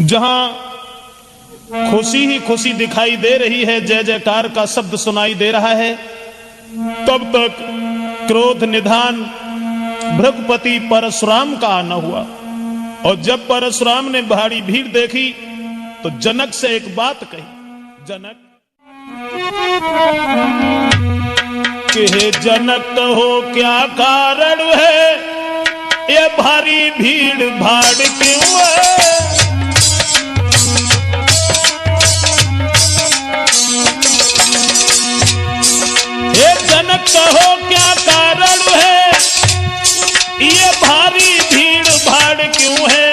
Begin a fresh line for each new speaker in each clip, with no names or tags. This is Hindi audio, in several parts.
जहां खुशी ही खुशी दिखाई दे रही है, जय जयकार का शब्द सुनाई दे रहा है, तब तक क्रोध निधान भृगुपति परशुराम का आना हुआ। और जब परशुराम ने भारी भीड़ देखी तो जनक से एक बात कही, जनक कि हे जनक हो क्या कारण है, ये भारी भीड़ भाड़ क्यों है? हे जनक कहो क्या कारण है, ये भारी भीड़ भाड़ क्यों है?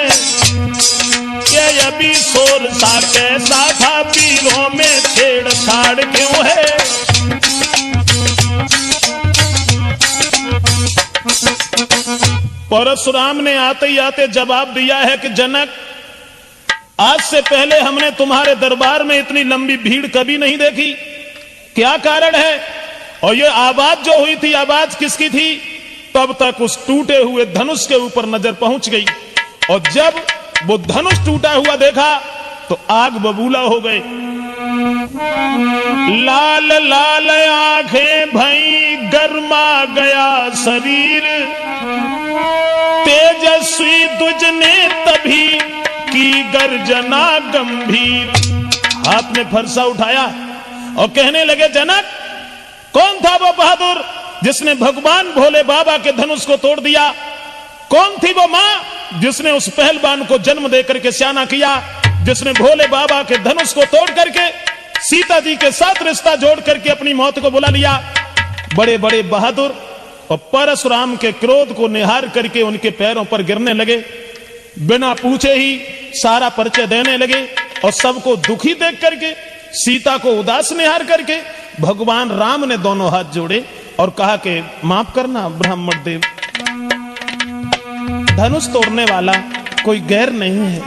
ये अभी शोर सा कैसा था, पीरों में छेड़छाड़ क्यों है? परशुराम ने आते ही आते जवाब दिया है कि जनक, आज से पहले हमने तुम्हारे दरबार में इतनी लंबी भीड़ कभी नहीं देखी, क्या कारण है? और ये आवाज जो हुई थी, आवाज किसकी थी? तब तक उस टूटे हुए धनुष के ऊपर नजर पहुंच गई, और जब वो धनुष टूटा हुआ देखा तो आग बबूला हो गए। लाल लाल आंखें भई, गरमा गया शरीर, तेजस्वी दुज ने तभी की गर्जना गंभीर। हाथ में फरसा उठाया और कहने लगे, जनक कौन था वो बहादुर जिसने भगवान भोले बाबा के धनुष को तोड़ दिया? कौन थी वो मां जिसने उस पहलवान को जन्म देकर के स्याना किया, जिसने भोले बाबा के धनुष को तोड़ करके सीता जी के साथ रिश्ता जोड़ करके अपनी मौत को बुला लिया? बड़े बड़े बहादुर और परशुराम के क्रोध को निहार करके उनके पैरों पर गिरने लगे, बिना पूछे ही सारा परिचय देने लगे, और सबको दुखी देख करके, सीता को उदास निहार करके भगवान राम ने दोनों हाथ जोड़े और कहा कि माफ करना ब्राह्मण देव, धनुष तोड़ने वाला कोई गैर नहीं है,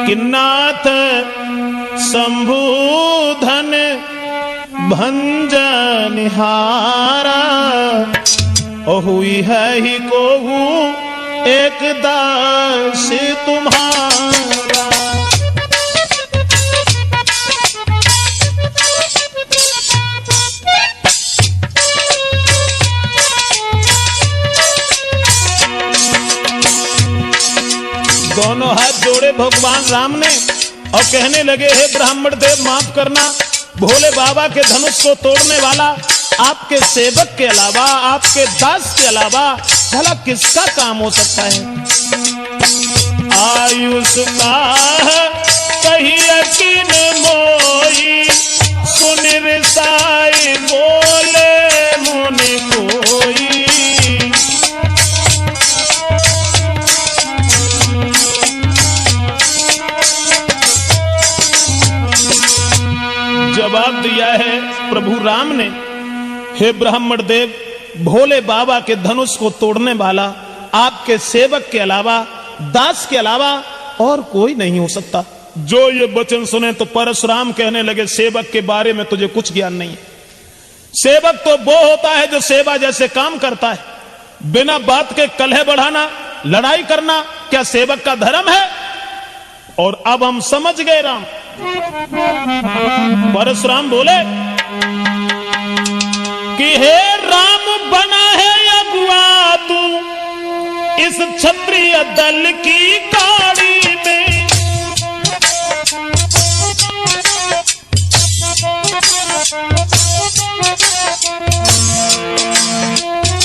कि नाथ शंभुधन भंजन हारा, और हुई है ही को एक दास तुम्हारा। दोनों हाथ जोड़े भगवान राम ने और कहने लगे, हे ब्राह्मण देव माफ करना, भोले बाबा के धनुष को तोड़ने वाला आपके सेवक के अलावा, आपके दास के अलावा भला किसका काम हो सकता है? आयुष का कही यकीन मोई, सुन रिसाई बोले मुनि कोई। जवाब दिया है प्रभु राम ने, हे ब्राह्मण देव, भोले बाबा के धनुष को तोड़ने वाला आपके सेवक के अलावा, दास के अलावा और कोई नहीं हो सकता। जो ये वचन सुने तो परशुराम कहने लगे, सेवक के बारे में तुझे कुछ ज्ञान नहीं है। सेवक तो वो होता है जो सेवा जैसे काम करता है, बिना बात के कलह बढ़ाना, लड़ाई करना क्या सेवक का धर्म है? और अब हम समझ गए राम। परशुराम बोले कि हे राम, बना है अगुआ तू इस क्षत्रिय दल की गाड़ी में,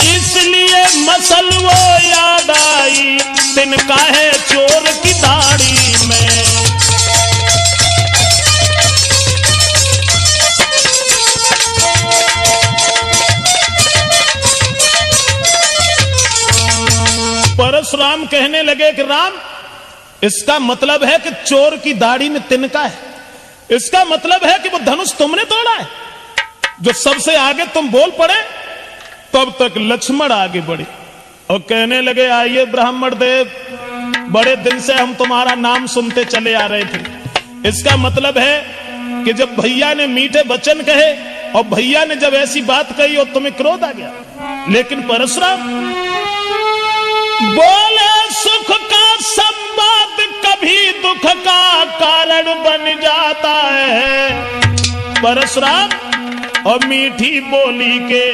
इसलिए मसल वो याद आई, तिनका है चोर की दाढ़ी में। परशुराम कहने लगे कि राम, इसका मतलब है कि चोर की दाढ़ी में तिनका है, इसका मतलब है कि वो धनुष तुमने तोड़ा है। जो सबसे आगे तुम बोल पड़े, तब तक लक्ष्मण आगे बढ़े और कहने लगे, आइए ब्राह्मण देव, बड़े दिन से हम तुम्हारा नाम सुनते चले आ रहे थे। इसका मतलब है कि जब भैया ने मीठे वचन कहे और भैया ने जब ऐसी बात कही और तुम्हें क्रोध आ गया, लेकिन परशुराम बोले सुख का संवाद कभी दुख का कारण बन जाता है परशुराम, और मीठी बोली के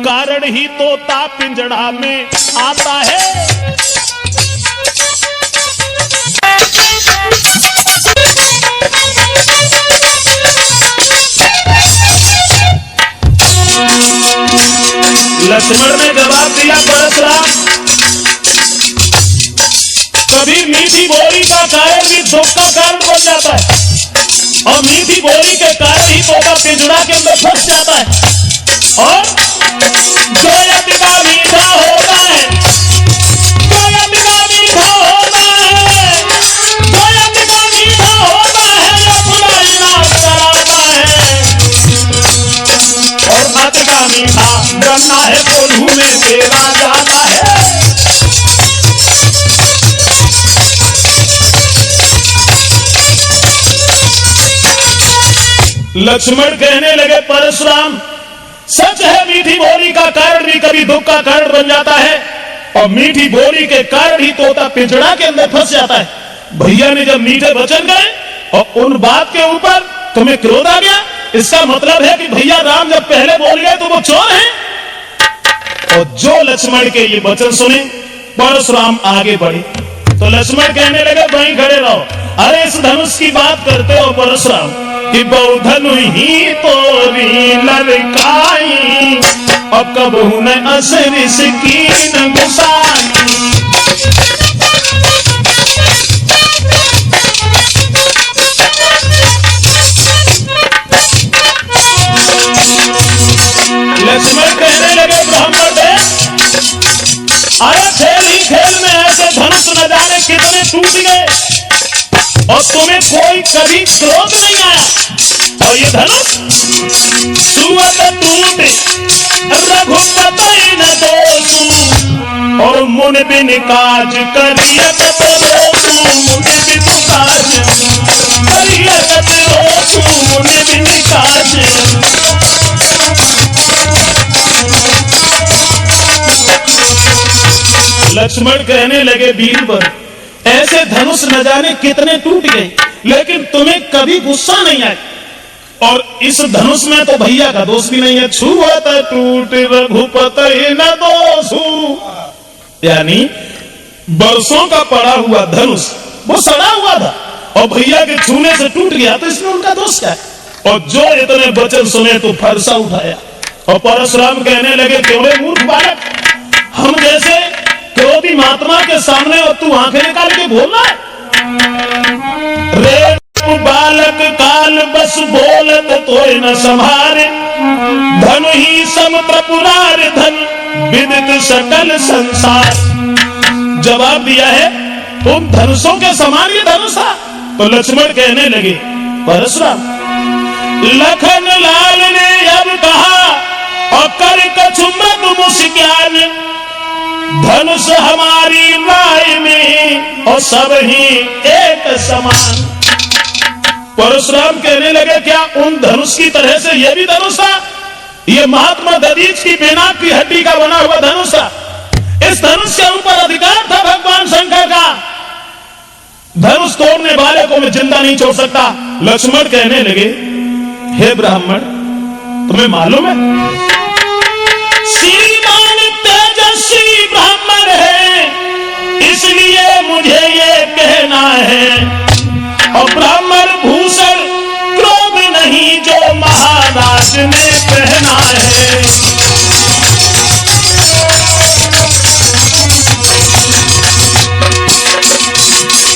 कारण ही तोता पिंजड़ा में आता है। लक्ष्मण ने जवाब दिया परशुराम, कभी मीठी बोली का कारण भी दुख का कारण बन जाता है, और मीठी बोली के कारण ही तोता पिंजड़ा के अंदर फंस जाता है। और जो यदिका मीठा होता है, जो यदिका मीठा होता है, जो यदिका मीठा होता है, वो खुदा इनाम कराता है। और मत का मीठा बनना है कोल्हू में तेरा जाता है। लक्ष्मण कहने लगे परशुराम, सच है मीठी बोली का कारण भी कभी दुख का कारण बन जाता है, और मीठी बोली के कारण ही तोता पिंजड़ा के अंदर फंस जाता है। भैया ने जब मीठे वचन गए और उन बात के ऊपर तुम्हें क्रोध आ गया, इसका मतलब है कि भैया राम जब पहले बोल गए तो वो चोर हैं। और जो लक्ष्मण के ये वचन सुने परशुराम आगे बढ़े, तो लक्ष्मण कहने लगे वहीं खड़े रहो, अरे इस धनुष की बात करते हो परशुराम कि बहु धनु ही तोरी लड़काई, और कबहू न असर सकीन गुसाई। लक्ष्मण कहने लगे ब्राह्मण देव, अरे खेल ही खेल में ऐसे धनुष न जाने कितने टूट गए, और तुम्हें कोई कभी क्रोध नहीं आया। और ये धनुष सुवत टूटे रघुपति न दोषु, और मुन बिन काज करियत दोषु, मुन बिन काज करियत दोषु, मुन बिन काज। लक्ष्मण कहने लगे वीरवर, ऐसे धनुष न जाने कितने टूट गए, लेकिन तुम्हें कभी गुस्सा नहीं आया। और इस धनुष में तो भैया का दोष भी नहीं है। छुअत टूट रघुपति न दोषु, यानी बरसों का पड़ा हुआ धनुष वो सड़ा हुआ था और भैया के छूने से टूट गया, तो इसमें उनका दोष क्या है। और जो इतने वचन सुने तो फरसा उठाया और परशुराम कहने लगे, क्यों रे मूर्ख बालक, हम जैसे क्रोधी महात्मा के सामने और तू आंखें निकाल के बोल रहा है। रे बालक काल बस बोलत तो न संभारे, धन ही समत्र पुरार धन विदित सकल संसार। जवाब दिया है उन धनुषों के समान ये धनुष था। तो लक्ष्मण कहने लगे, परशुराम लखन लाल ने अब कहा और कर कछु मत मुस्कान, धनुष हमारी राय में और सब ही एक समान। परशुराम कहने लगे, क्या उन धनुष की तरह से यह भी धनुष था? यह महात्मा दधीच की बेनाक की हड्डी का बना हुआ धनुष था। इस धनुष के ऊपर अधिकार था भगवान शंकर का। धनुष तोड़ने वाले को मैं जिंदा नहीं छोड़ सकता। लक्ष्मण कहने लगे, हे ब्राह्मण, तुम्हें मालूम है श्रीमान तेजस्वी ब्राह्मण है, इसलिए मुझे ये कहना है, और ब्राह्मण भूषण क्रोध नहीं जो महाराज ने पहना है।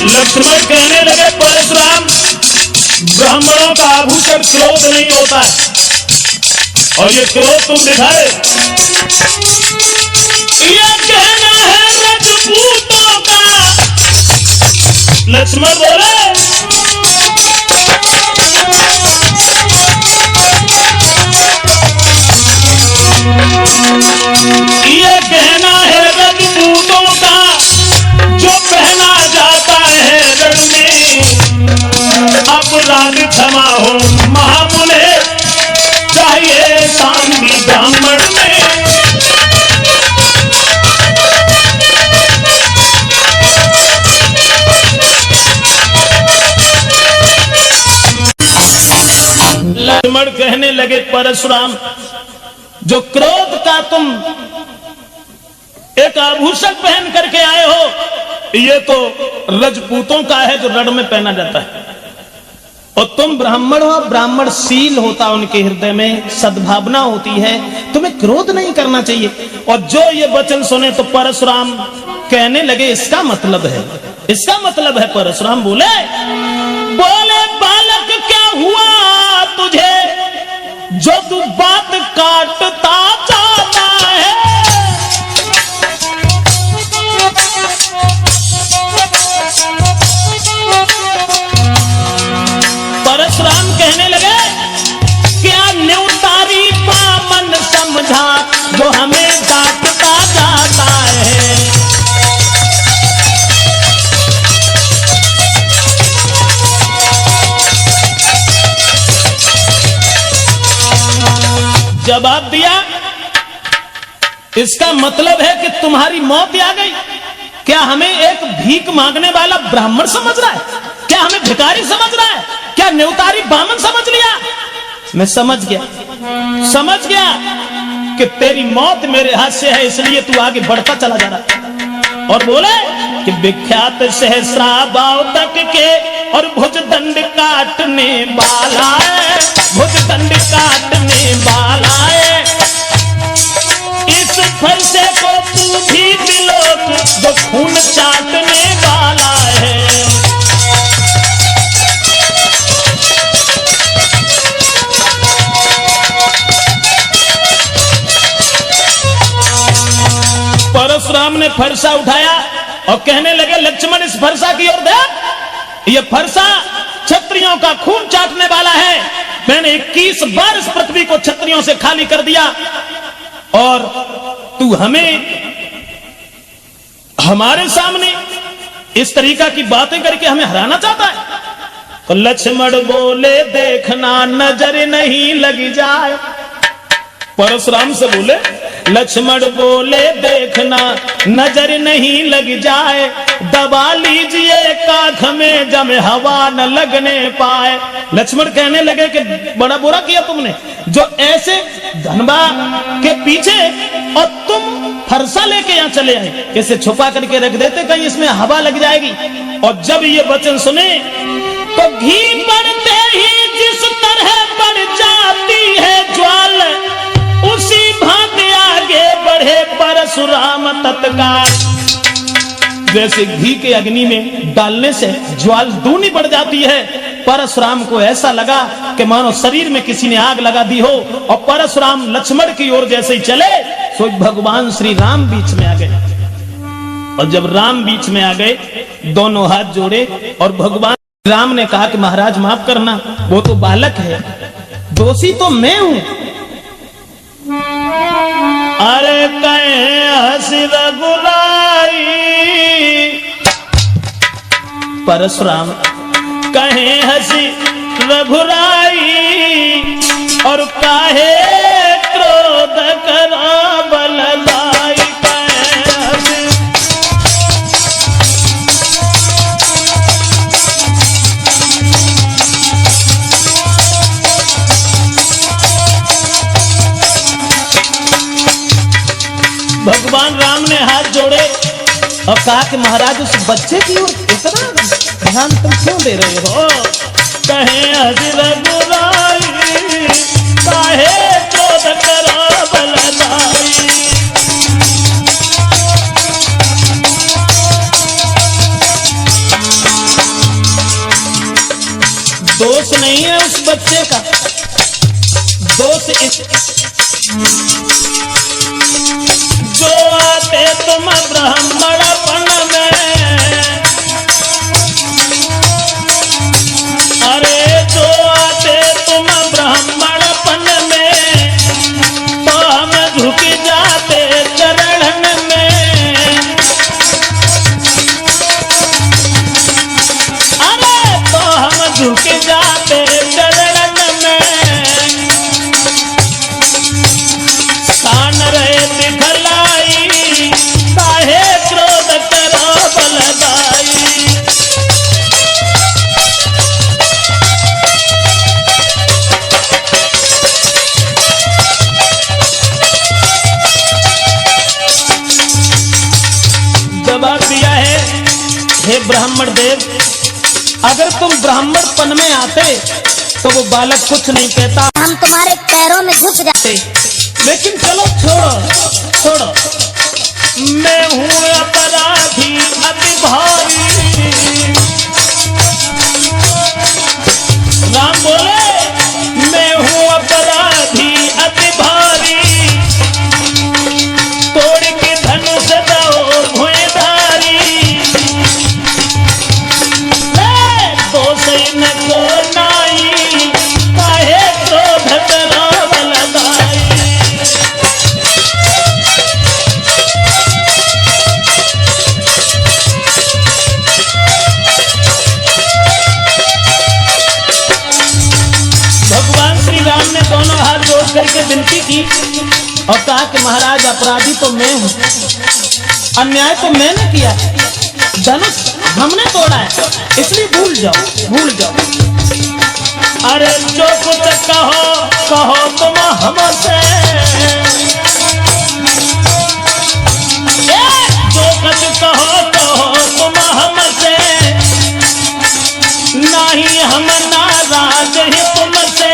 लक्ष्मण कहने लगे, परशुराम ब्राह्मणों का आभूषण क्रोध नहीं होता है, और ये क्रोध तुम दिखाए, ये कहना है रजपूतों का। लक्ष्मण बोले, ये कहना है रजपूतों का, जो पहना जाता है रण में। अपराध क्षमा हो महामुने, चाहिए शांति ब्राह्मण में। लक्ष्मण कहने लगे परशुराम, जो क्रोध का तुम एक आभूषण पहन करके आए हो, ये तो रजपूतों का है जो रण में पहना जाता है, और तुम ब्राह्मण हो, ब्राह्मणशील होता उनके हृदय में सद्भावना होती है, तुम्हें क्रोध नहीं करना चाहिए। और जो ये वचन सुने तो परशुराम कहने लगे इसका मतलब है, इसका मतलब है। परशुराम बोले बालक क्या हुआ तुझे जो तू बात काटता जाता है। परशुराम कहने लगे क्या न्यूतारी बामन समझा जो हमें डांटता जाता है। जवाब दिया, इसका मतलब है कि तुम्हारी मौत आ गई। क्या हमें एक भीख मांगने वाला ब्राह्मण समझ रहा है? क्या हमें भिखारी समझ रहा है? क्या न्यूतारी बामन समझ लिया? मैं समझ गया कि तेरी मौत मेरे हाथ से है, इसलिए तू आगे बढ़ता चला जा रहा। और बोले कि विख्यात सहस्रा बाव तक के और भुजदंड काटने वाला है, भुजदंड काटने वाला है। इस फरसे को तू भी बिलोक जो खून चाटने वाला है। परशुराम ने फरसा उठाया और कहने लगे लक्ष्मण इस फरसा की ओर देख, ये फरसा क्षत्रियों का खून चाटने वाला है। मैंने 21 बार इस पृथ्वी को क्षत्रियों से खाली कर दिया और तू हमें हमारे सामने इस तरीका की बातें करके हमें हराना चाहता है। तो लक्ष्मण बोले देखना नजर नहीं लग जाए। परशुराम से बोले, लक्ष्मण बोले देखना नजर नहीं लग जाए, दबा लीजिए काख में जब हवा न लगने पाए। लक्ष्मण कहने लगे कि बड़ा बुरा किया तुमने, जो ऐसे धनबा के पीछे और तुम फरसा लेके यहाँ चले आए, इसे छुपा करके रख देते, कहीं इसमें हवा लग जाएगी। और जब ये वचन सुने तो घी बढ़ते ही जिस तरह बढ़ जाती है ज्वाल, उसी भांति आगे बढ़े परशुराम तत्काल। जैसे घी के अग्नि में डालने से ज्वाल दूनी बढ़ जाती है, परशुराम को ऐसा लगा कि मानो शरीर में किसी ने आग लगा दी हो। और परशुराम लक्ष्मण की ओर जैसे ही चले तो भगवान श्री राम बीच में आ गए। और जब राम बीच में आ गए, दोनों हाथ जोड़े और भगवान राम ने कहा कि महाराज माफ करना, वो तो बालक है, दोषी तो मैं हूं। अरे कहे हंसी रघुराई, परशुराम कहे हंसी रघुराई, और काहे क्रोध करा बलदाई। भगवान राम ने हाथ जोड़े और कहा कि महाराज उस बच्चे की ओर इतना ध्यान तुम क्यों दे रहे हो? कहे हंसी रघुराई, काहे क्रोध करा बलदाई। दोष नहीं है उस बच्चे का, दोष इस जो आते तुम ब्राह्मणपन में, अरे जो आते तुम ब्राह्मणपन में, तो हम झुक जाते चरण में। अरे तो हम झुक जाते चरण में, सान रहे दिखलाई, काहे क्रोध कर ब्राह्मण देव, अगर तुम ब्राह्मणपन में आते तो वो बालक कुछ नहीं कहता,
हम तुम्हारे पैरों में झुक जाते।
लेकिन चलो छोड़ो छोड़ो, मैं हूँ अपराधी अति भारी। राम बोले मैं हूँ अपराधी अति भारी, तोड़ के धनुष दो भुइंधारी, दोष न को नाई, काहे क्रोध करो बलदाई। भगवान श्री राम ने दोनों हाथ जोड़ करके विनती की और कहा कि महाराज अपराधी तो मैं हूं, अन्याय तो मैंने किया, धनुष हमने तोड़ा है, इसलिए भूल जाओ भूल जाओ। अरे जो कुछ कहो कहो तुम हमसे, जो कुछ कहो कहो तुम हमसे, नहीं हम नाराज ही तुमसे,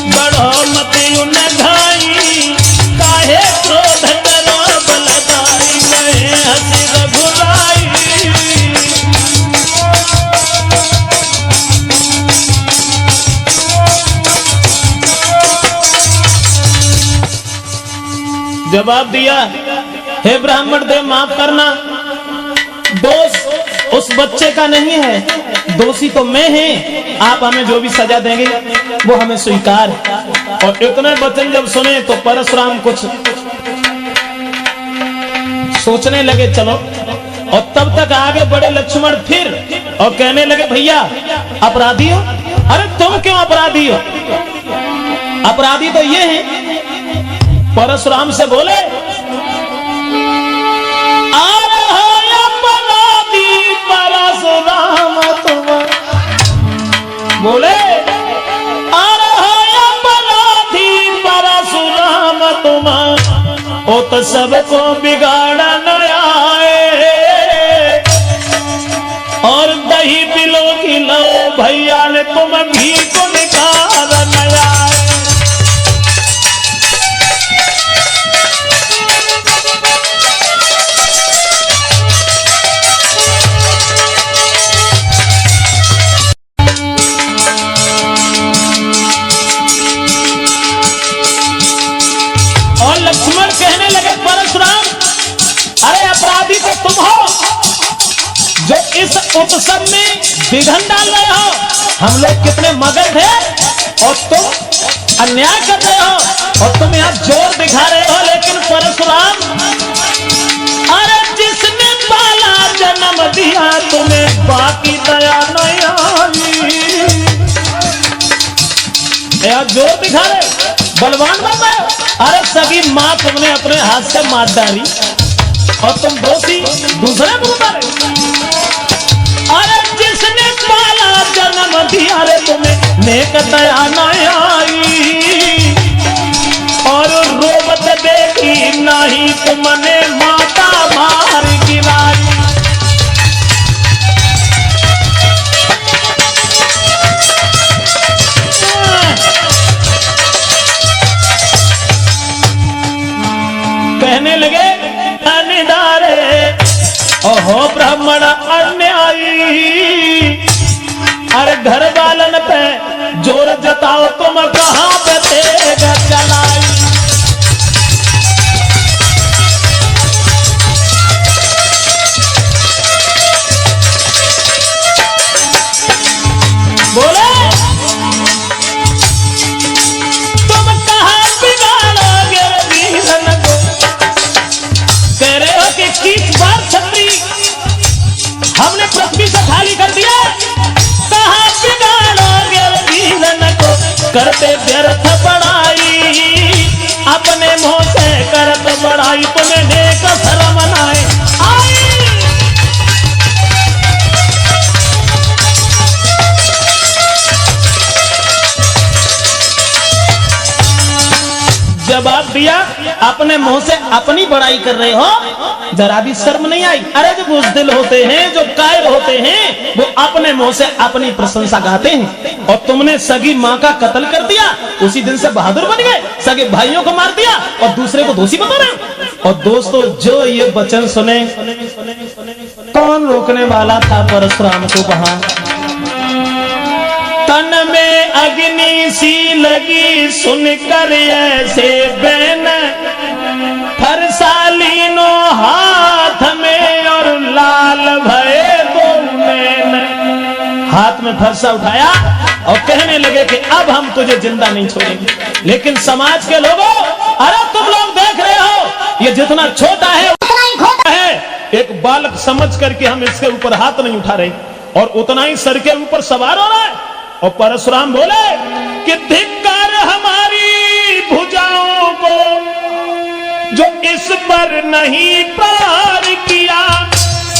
बढ़ो मत उन घाई, काहे क्रोध करो बलदाई, गए हंसी रघुराई। जवाब दिया, हे ब्राह्मण देव माफ करना, दोष उस बच्चे का नहीं है, दोषी तो मैं है, आप हमें जो भी सजा देंगे वो हमें स्वीकार। और इतने वचन जब सुने तो परशुराम कुछ सोचने लगे, चलो। और तब तक आगे बढ़े लक्ष्मण फिर और कहने लगे भैया अपराधी हो, अरे तुम क्यों अपराधी हो, अपराधी तो ये है। परशुराम से बोले परशुराम तुम बोले अपराधी परशुराम तुम, ओ तो सबको बिगाड़न आए, और दही पिलो खिलो भैया ने तुम घी को निकाल आए। लक्ष्मण कहने लगे परशुराम, अरे अपराधी तो तुम हो जो इस उत्सव में विघन डाल रहे हो, हम लोग कितने मगन थे और तुम अन्याय कर रहे हो और तुम यहाँ जोर दिखा रहे हो। लेकिन परशुराम, अरे जिसने पाला जन्म दिया तुम्हें बाकी दया नहीं आई, यहाँ जोर दिखा रहे बलवान बन रहे हो। अरे सभी माँ तुमने अपने हाथ से मार डाली और तुम दोषी दूसरे को मारे। अरे जिसने पाला जन्म दिया रे तुम्हें नेक दया नहीं आई, और रोबत देखी नहीं तुमने माता मार गिराई। कहने लगे अनिदारे ओहो ब्राह्मण अन्यायी, अरे घर वालन पे जोर जताओ तुम कहां पे तेज चलाई। बोले तुम कहां बिगाड़ोगे वीरन को, कह रहे हो कि 30 बार छतरी हमने पृथ्वी से खाली कर दिया, कहां बिगाड़ोगे वीरन को, करते व्यर्थ बड़ाई, अपने मुंह से करत बड़ाई, तुम्हें नेक शर्म नाए आई। जवाब दिया, अपने मुंह से अपनी बड़ाई कर रहे हो, जरा भी शर्म नहीं आई? अरे जो बुज़दिल होते हैं, जो कायर होते हैं, वो अपने मुंह से अपनी प्रशंसा गाते हैं। और तुमने सगी माँ का कत्ल कर दिया, उसी दिन से बहादुर बन गए, सगे भाइयों को मार दिया और दूसरे को दोषी बता रहे। और दोस्तों, जो ये वचन सुने, कौन रोकने वाला था परशुराम को? वहां तन में अग्नि सी लगी, सुनकर ऐसे बैन, फरसालीनो हाथ में और लाल भये दो नैन। हाथ में फरसा उठाया और कहने लगे कि अब हम तुझे जिंदा नहीं छोड़ेंगे। लेकिन समाज के लोगों, अरे तुम लोग देख रहे हो, ये जितना छोटा है उतना ही खोटा है। एक बालक समझ करके हम इसके ऊपर हाथ नहीं उठा रहे, और उतना ही सर के ऊपर सवार हो रहा है। और परशुराम बोले कि धिक्कार हमारी भुजाओं को, जो इस पर नहीं प्रहार किया,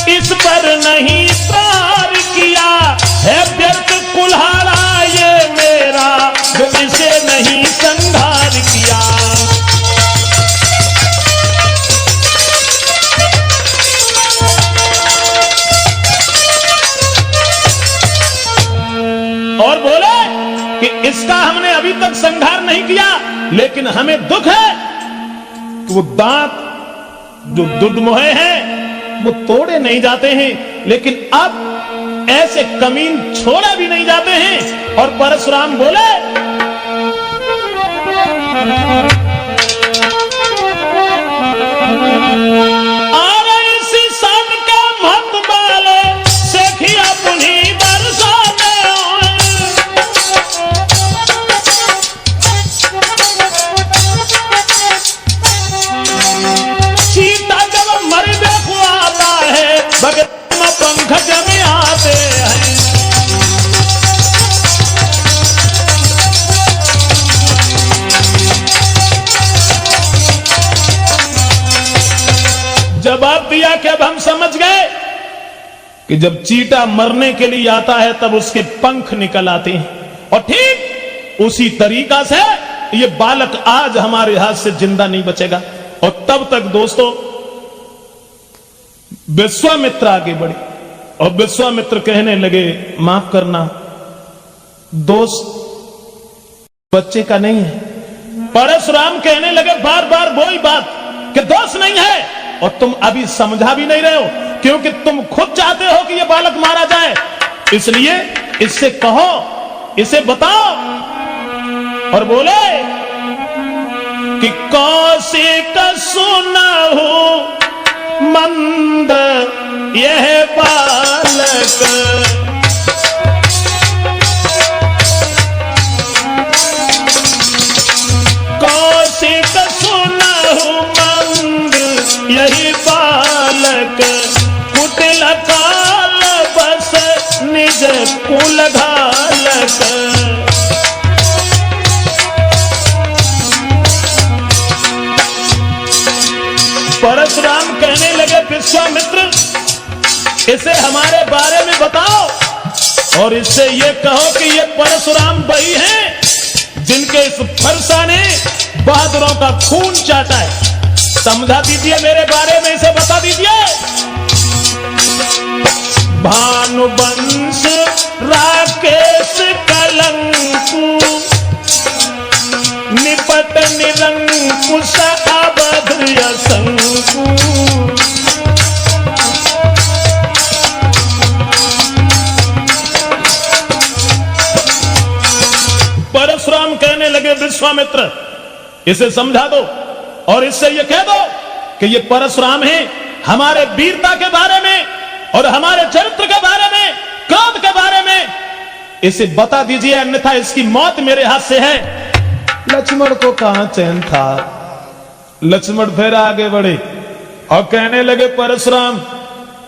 इस पर नहीं प्रहार किया है। व्यर्थ कुल्हाड़ा ये मेरा, जो इसे नहीं संहार किया। और बोले कि इसका हमने अभी तक संहार नहीं किया, लेकिन हमें दुख है कि वो दांत जो दुर्मोहे हैं वो तोड़े नहीं जाते हैं, लेकिन अब ऐसे कमीन छोड़े भी नहीं जाते हैं। और परशुराम बोले और इसी सन का मत बाले सेखिया पुनी बरसा में। सीता जब मरने को आता है, भगत पंख जमे आते हैं। जवाब दिया कि अब हम समझ गए कि जब चीटा मरने के लिए आता है तब उसके पंख निकल आते हैं। और ठीक उसी तरीका से ये बालक आज हमारे हाथ से जिंदा नहीं बचेगा। और तब तक दोस्तों विश्वामित्र आगे बढ़े और विश्वामित्र कहने लगे, माफ करना, दोष बच्चे का नहीं है। परशुराम कहने लगे बार बार वही बात कि दोष नहीं है, और तुम अभी समझा भी नहीं रहे हो, क्योंकि तुम खुद चाहते हो कि यह बालक मारा जाए। इसलिए इससे कहो, इसे बताओ। और बोले कि कौशिक सुनहु मंद यह बालक, कौशिक सुनहु मंद यही बालक, कुटिल काल बस निज कुल घालक। परशुराम कहने लगे, विश्वामित्र इसे हमारे बारे में बताओ, और इससे ये कहो कि ये परशुराम वही हैं जिनके इस फरसा ने बहादुरों का खून चाटा है। समझा दीजिए मेरे बारे में, इसे बता दीजिए। भानुवंश राकेश कलंकु, निपट निरंकुश अवध असंकु। परशुराम कहने लगे, विश्वामित्र इसे समझा दो और इससे ये कह दो कि ये परशुराम है हमारे वीरता के बारे में और हमारे चरित्र के बारे में, क्रोध के बारे में। इसे बता दीजिए, अन्यथा इसकी मौत मेरे हाथ से है। लक्ष्मण को कहां चैन था। लक्ष्मण फिर आगे बढ़े और कहने लगे, परशुराम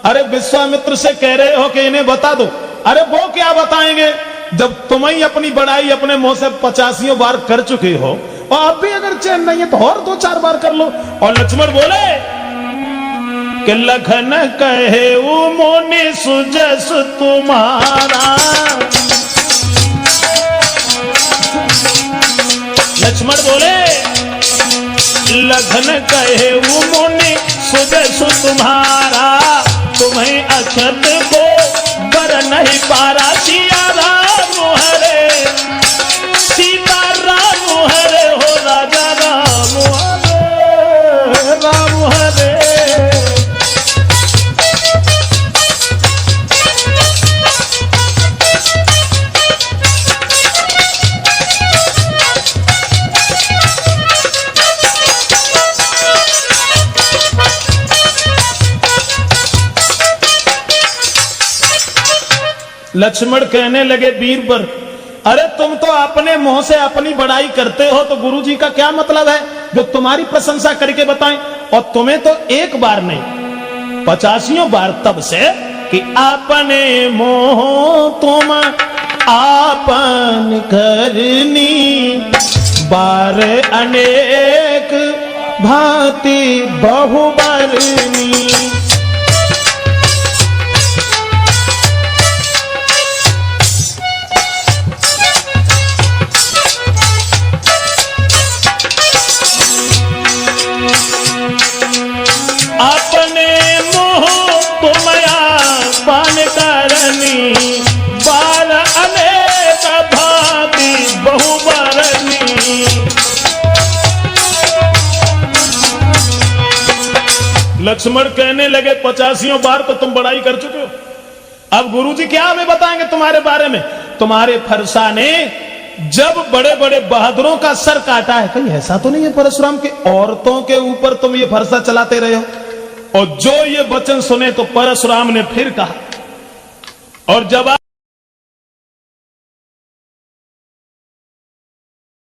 अरे विश्वामित्र से कह रहे हो कि इन्हें बता दो। अरे वो क्या बताएंगे जब तुम ही अपनी बड़ाई अपने मुंह से 50 बार कर चुके हो, और अब भी अगर चैन नहीं है तो और 2-4 बार कर लो। और लक्ष्मण बोले कि लखन कहे मुनि सुजस तुम्हारा। लक्ष्मण बोले, लखन कहे मुनि सुजसु तुम्हारा, तुम्हें अक्षत को बर नहीं पारा। सिया राम हरे, सीता राम हरे हो, राजा राम हरे, राम हरे। लक्ष्मण कहने लगे बीरबर, अरे तुम तो अपने मुंह से अपनी बड़ाई करते हो, तो गुरुजी का क्या मतलब है जो तुम्हारी प्रशंसा करके बताएं। और तुम्हें तो एक बार नहीं 85 बार तब से कि अपने मोह तुम आपन करनी, बार अनेक भांति बहुबरनी। अपने मुँह तुमया पान करनी, बार अनेक भांति बहुबरनी। लक्ष्मण कहने लगे 85 बार तो तुम बड़ाई कर चुके हो, अब गुरुजी क्या हमें बताएंगे तुम्हारे बारे में। तुम्हारे फरसा ने जब बड़े बड़े बहादुरों का सर काटा है, कहीं ऐसा तो नहीं है परशुराम के औरतों के ऊपर तुम ये फरसा चलाते रहे हो। और जो ये वचन सुने तो परशुराम ने फिर कहा, और जब